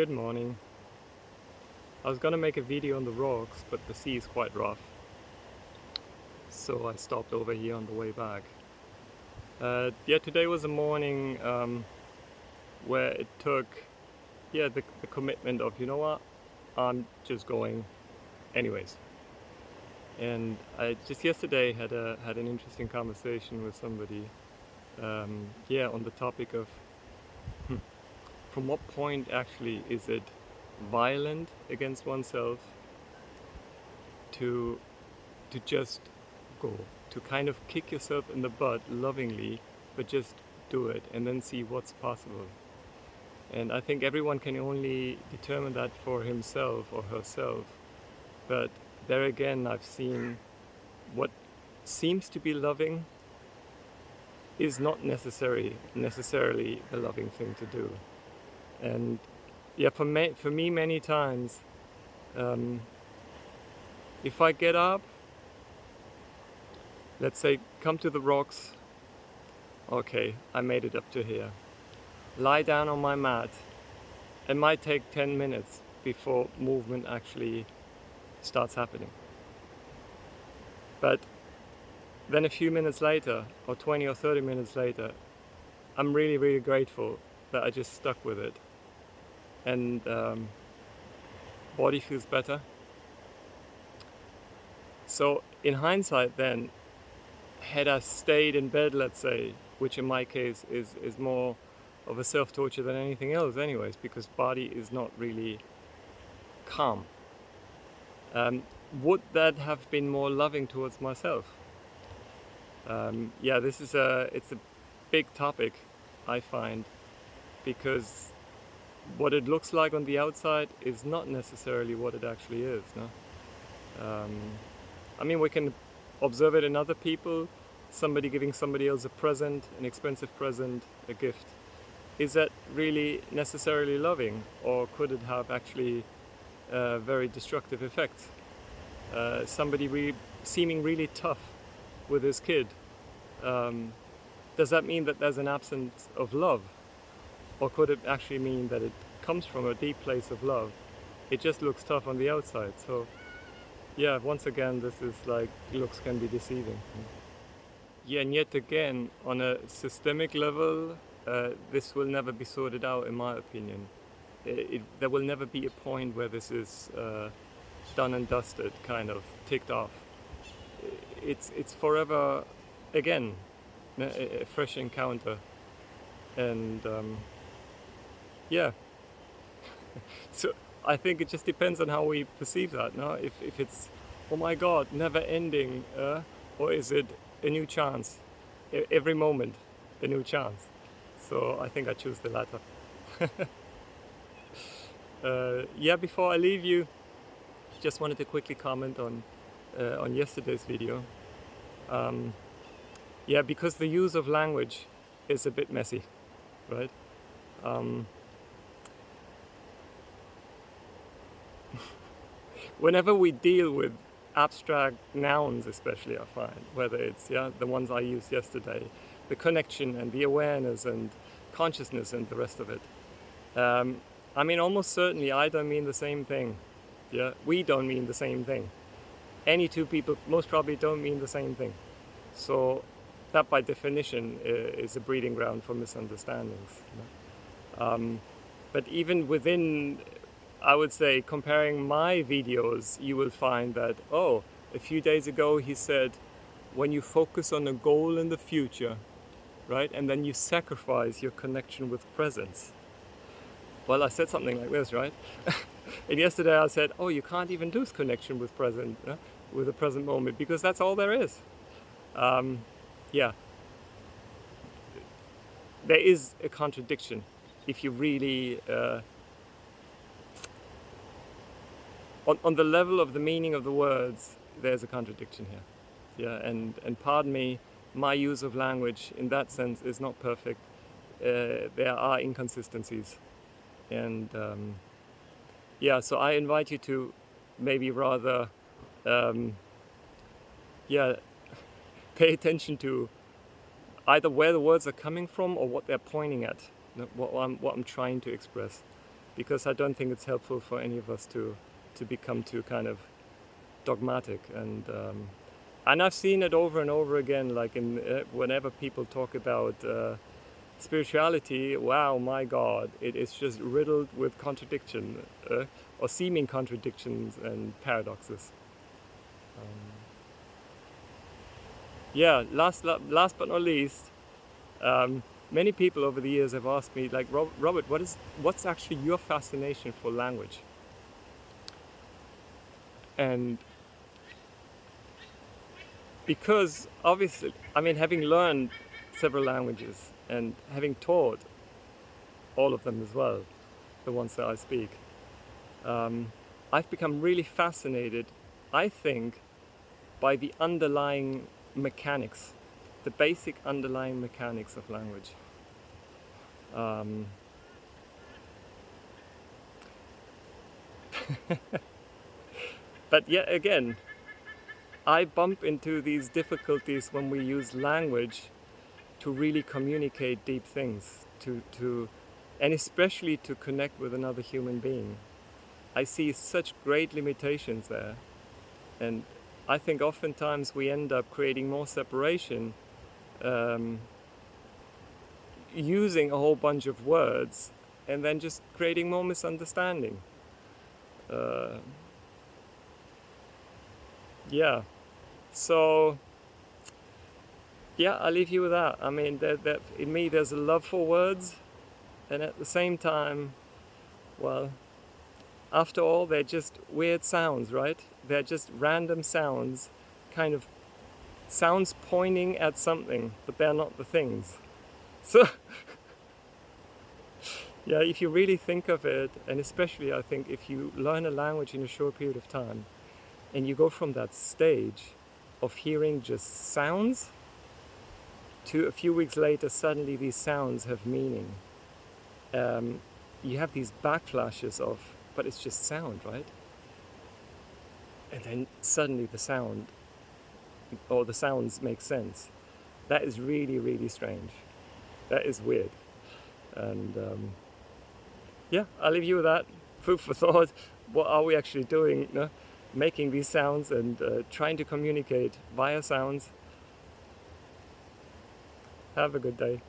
Good morning. I was gonna make a video on the rocks, but the sea is quite rough, so I stopped over here on the way back. Today was a morning where it took the commitment of, you know what, I'm just going anyways. And I just yesterday had an interesting conversation with somebody on the topic of from what point actually is it violent against oneself to just go, to kind of kick yourself in the butt lovingly, but just do it and then see what's possible. And I think everyone can only determine that for himself or herself. But there again, I've seen what seems to be loving is not necessarily a loving thing to do. And for me many times, if I get up, let's say come to the rocks, okay, I made it up to here. Lie down on my mat. It might take 10 minutes before movement actually starts happening. But then a few minutes later, or 20 or 30 minutes later, I'm really, really grateful that I just stuck with it. And body feels better. So in hindsight then, had I stayed in bed, let's say, which in my case is more of a self-torture than anything else anyways, because body is not really calm, would that have been more loving towards myself? It's a big topic, I find, because what it looks like on the outside is not necessarily what it actually is, no? We can observe it in other people, somebody giving somebody else a present, an expensive present, a gift. Is that really necessarily loving, or could it have actually very destructive effects? Somebody seeming really tough with his kid, does that mean that there's an absence of love? Or could it actually mean that it comes from a deep place of love? It just looks tough on the outside. So yeah, once again, this is like, looks can be deceiving. Yeah, and yet again, on a systemic level, this will never be sorted out, in my opinion. There will never be a point where this is done and dusted, kind of ticked off. It's forever, again, a fresh encounter. And so I think it just depends on how we perceive that, no? If it's, oh my God, never ending, or is it a new chance? Every moment, a new chance. So I think I choose the latter. Before I leave you, just wanted to quickly comment on yesterday's video. Because the use of language is a bit messy, right? Whenever we deal with abstract nouns, especially, I find, whether it's the ones I used yesterday, the connection and the awareness and consciousness and the rest of it, almost certainly I don't mean the same thing. We don't mean the same thing. Any two people most probably don't mean the same thing. So that by definition is a breeding ground for misunderstandings. But even within, I would say, comparing my videos, you will find that, a few days ago he said, when you focus on a goal in the future, right, and then you sacrifice your connection with presence. Well, I said something like this, right? And yesterday I said, you can't even lose connection with with the present moment, because that's all there is. There is a contradiction if you really on the level of the meaning of the words, there's a contradiction here. And pardon me, my use of language in that sense is not perfect. There are inconsistencies. And so I invite you to maybe rather pay attention to either where the words are coming from or what they're pointing at, what I'm trying to express. because I don't think it's helpful for any of us to become too kind of dogmatic. And I've seen it over and over again, like in whenever people talk about spirituality, wow, my God, it is just riddled with contradiction, or seeming contradictions and paradoxes. Yeah, last but not least, many people over the years have asked me, like, Robert, what's actually your fascination for language? And because obviously, I mean, having learned several languages and having taught all of them as well, the ones that I speak, I've become really fascinated, I think, by the underlying mechanics, the basic underlying mechanics of language. But yet again, I bump into these difficulties when we use language to really communicate deep things, and especially to connect with another human being. I see such great limitations there, and I think oftentimes we end up creating more separation, using a whole bunch of words, and then just creating more misunderstanding. Yeah, so yeah, I'll leave you with that. I mean, that in me there's a love for words, and at the same time, well, after all, they're just weird sounds, right? They're just random sounds, kind of sounds pointing at something, but they're not the things. So yeah, if you really think of it, and especially I think if you learn a language in a short period of time, and you go from that stage of hearing just sounds to a few weeks later, suddenly these sounds have meaning. You have these backflashes of, but it's just sound, right? And then suddenly the sound, or the sounds make sense. That is really, really strange. That is weird. And yeah, I'll leave you with that. Food for thought. What are we actually doing? You know? Making these sounds and trying to communicate via sounds. Have a good day.